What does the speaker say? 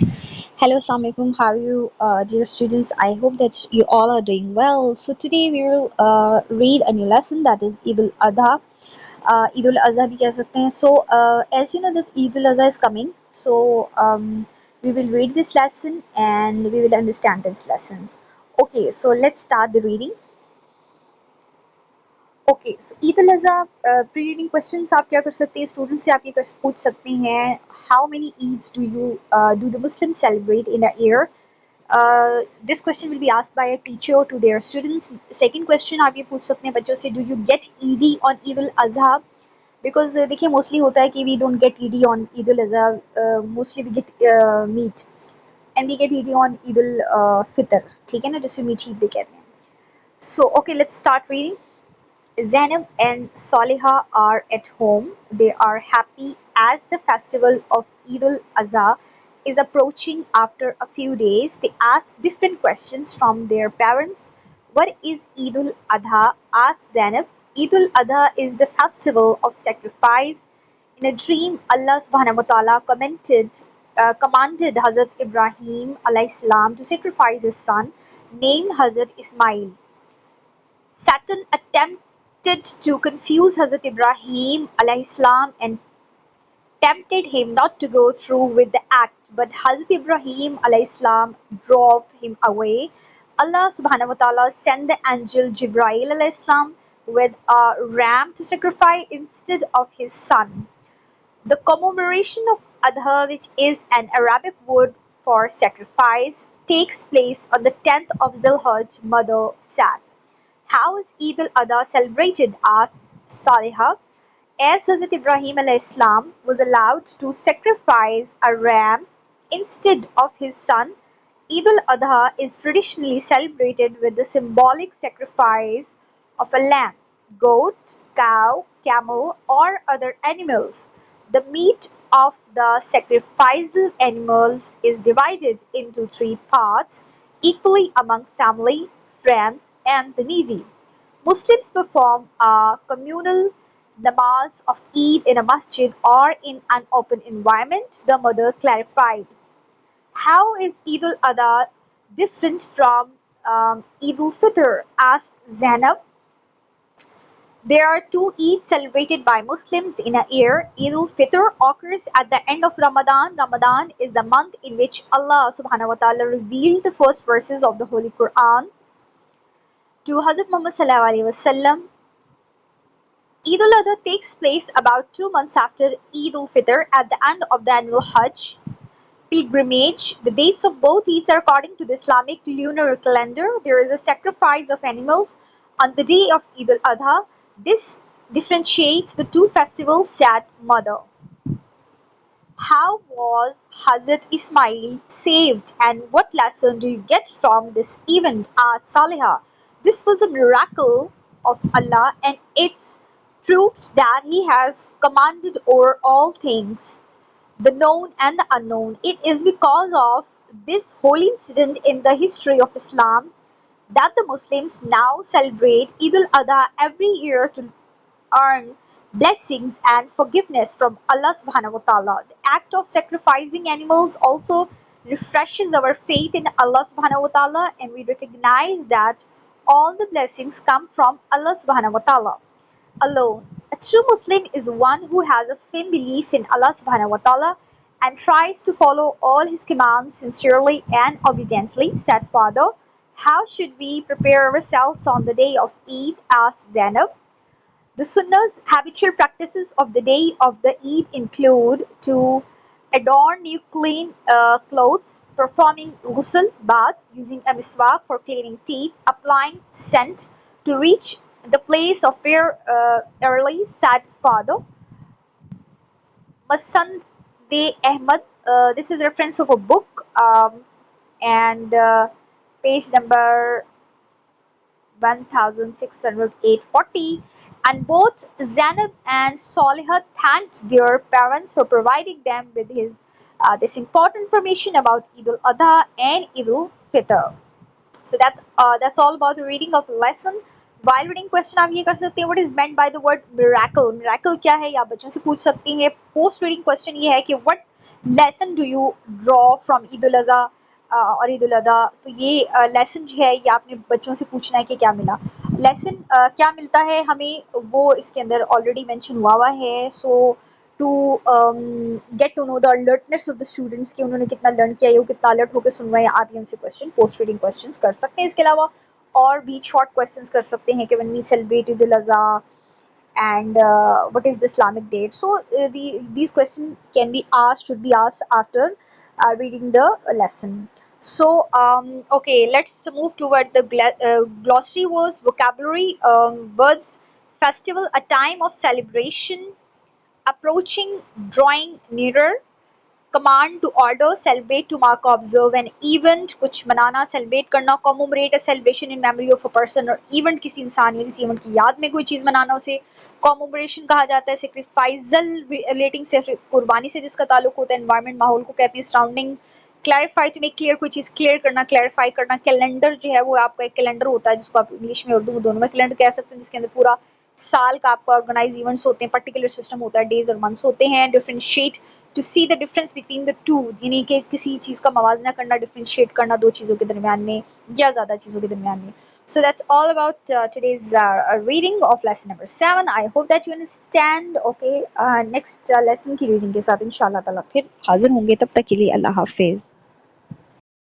Hello, Assalamu alaikum. How are you, dear students? I hope that you all are doing well. So today we will read a new lesson, that is Eid-ul-Adha. Eid-ul-Adha भी कह सकते हैं. So as you know that Eid-ul-Adha is coming, so we will read this lesson and we will understand these lessons. Okay, so let's start the reading. Okay so Eid ul Azha pre reading questions आप क्या कर सकते हैं students से आप ये पूछ सकते हैं how many Eids do the Muslim celebrate in a year this question will be asked by a teacher to their students second question आप ये पूछ सकते हैं बच्चों से do you get Eidi on Eid ul Azha because देखिए मोस्टली होता है कि we don't get Eidi on Eid ul Azha mostly we get meat and we get Eidi on Eid ul Fitr ठीक है ना जिसे मीठी ईद भी कहते हैं so okay let's start reading Zainab and Saliha are at home. They are happy as the festival of Eid-ul-Adha is approaching after a few days. They ask different questions from their parents. What is Eid-ul-Adha? Asked Zainab. Eid-ul-Adha is the festival of sacrifice. In a dream, Allah subhanahu wa ta'ala commanded Hazrat Ibrahim alayhi salam to sacrifice his son named Hazrat Ismail. Satan attempted to confuse Hazrat Ibrahim alayhi salam and tempted him not to go through with the act, but Hazrat Ibrahim alayhi salam drove him away. Allah subhanahu wa ta'ala sent the angel Jibreel alayhi salam with a ram to sacrifice instead of his son. The commemoration of Adha, which is an Arabic word for sacrifice, takes place on the 10th of Dhul-Hajj, mother said. How is Eid al-Adha celebrated? Asked Saliha. As Hazrat Ibrahim salam was allowed to sacrifice a ram instead of his son, Eid al-Adha is traditionally celebrated with the symbolic sacrifice of a lamb, goat, cow, camel, or other animals. The meat of the sacrificial animals is divided into three parts equally among family, friends, and the needy. Muslims perform a communal namaz of Eid in a masjid or in an open environment, the mother clarified. How is Eid al-Adha different from Eid al-Fitr? Asked Zainab. There are two Eids celebrated by Muslims in a year. Eid al-Fitr occurs at the end of Ramadan. Ramadan is the month in which Allah subhanahu wa ta'ala revealed the first verses of the Holy Quran to Hazrat Muhammad sallallahu alaihi wasallam. Eid al-Adha takes place about 2 months after Eid al-Fitr at the end of the annual Hajj pilgrimage. The dates of both Eids are according to the Islamic lunar calendar. There is a sacrifice of animals on the day of Eid al-Adha. This differentiates the two festivals, said mother. How was Hazrat Ismail saved and what lesson do you get from this event? Asked Saliha. This was a miracle of Allah and it's proof that He has commanded over all things, the known and the unknown. It is because of this holy incident in the history of Islam that the Muslims now celebrate Eid al-Adha every year to earn blessings and forgiveness from Allah subhanahu wa ta'ala. The act of sacrificing animals also refreshes our faith in Allah subhanahu wa ta'ala and we recognize that all the blessings come from Allah subhanahu wa ta'ala alone. A true Muslim is one who has a firm belief in Allah subhanahu wa ta'ala and tries to follow all his commands sincerely and obediently, said father. How should we prepare ourselves on the day of Eid? Asked Zainab. The Sunnah's habitual practices of the day of the Eid include to adorn new clean clothes, performing ghusl bath, using a miswak for cleaning teeth, applying scent to reach the place of prayer early, said father. Masande Ahmad, this is a reference of a book and page number 1608-40, and both Zainab and Saliha thanked their parents for providing them with this important information about Eid al-Adha and Eid al-Fitr. So that's all about the reading of the lesson. While reading question आप ये कर सकते हैं, what is meant by the word miracle, miracle क्या है, या बच्चों से पूछ सकती हैं। पोस्ट रीडिंग क्वेश्चन ये है कि what lesson do you draw from Eid ul Azha और ईद उल अधा। तो ये लेसन जो है ये आपने बच्चों से पूछना है कि क्या मिला। लेसन क्या मिलता है हमें, वो इसके अंदर ऑलरेडी मेंशन हुआ है। So to get to know the alertness of the students कि उन्होंने कितना लर्न किया है, वो कितना अलर्ट होकर सुन रहे हैं, आप ये उनसे क्वेश्चन पोस्ट रीडिंग क्वेश्चंस कर सकते हैं। इसके अलावा और भी शॉर्ट क्वेश्चंस कर सकते हैं कि when we celebrate Eid ul Azha and what is the Islamic date. So these questions can be asked, should be asked after reading the lesson. So okay, let's move toward the glossary words, vocabulary, words: festival, a time of celebration; approaching, drawing nearer; command, to order; celebrate, to mark or observe an event, कुछ मनाना, celebrate करना; commemorate, a celebration in memory of a person or event, किसी इंसान या किसी event की याद में कोई चीज़ मनाना उसे commemoration कहा जाता है। sacrificial, relating से कुर्बानी से जिसका ताल्लुक होता है। environment, माहौल को कहते हैं। surrounding, clarify, to make clear, कोई चीज़ क्लियर करना, क्लैरिफाई करना। कैलेंडर जो है वो आपका एक कैलेंडर होता है जिसको आप इंग्लिश में उर्दू में दोनों में कैलेंडर कह सकते हैं, जिसके अंदर पूरा साल का आपका ऑर्गेनाइज इवेंट्स होते हैं, पर्टिकुलर सिस्टम होता है, डेज और मंथ्स होते हैं। Differentiate, to see the difference between the two, यानी कि किसी चीज़ का मवाजना करना, डिफरेंशिएट करना दो चीज़ों के दरमियान में या ज़्यादा चीज़ों के दरमियान में। So that's all about today's reading of lesson number 7. I hope that you understand. Okay, next lesson की reading के साथ इंशाल्लाह ताला फिर हाजिर होंगे, तब तक के लिए अल्लाह हाफिज़।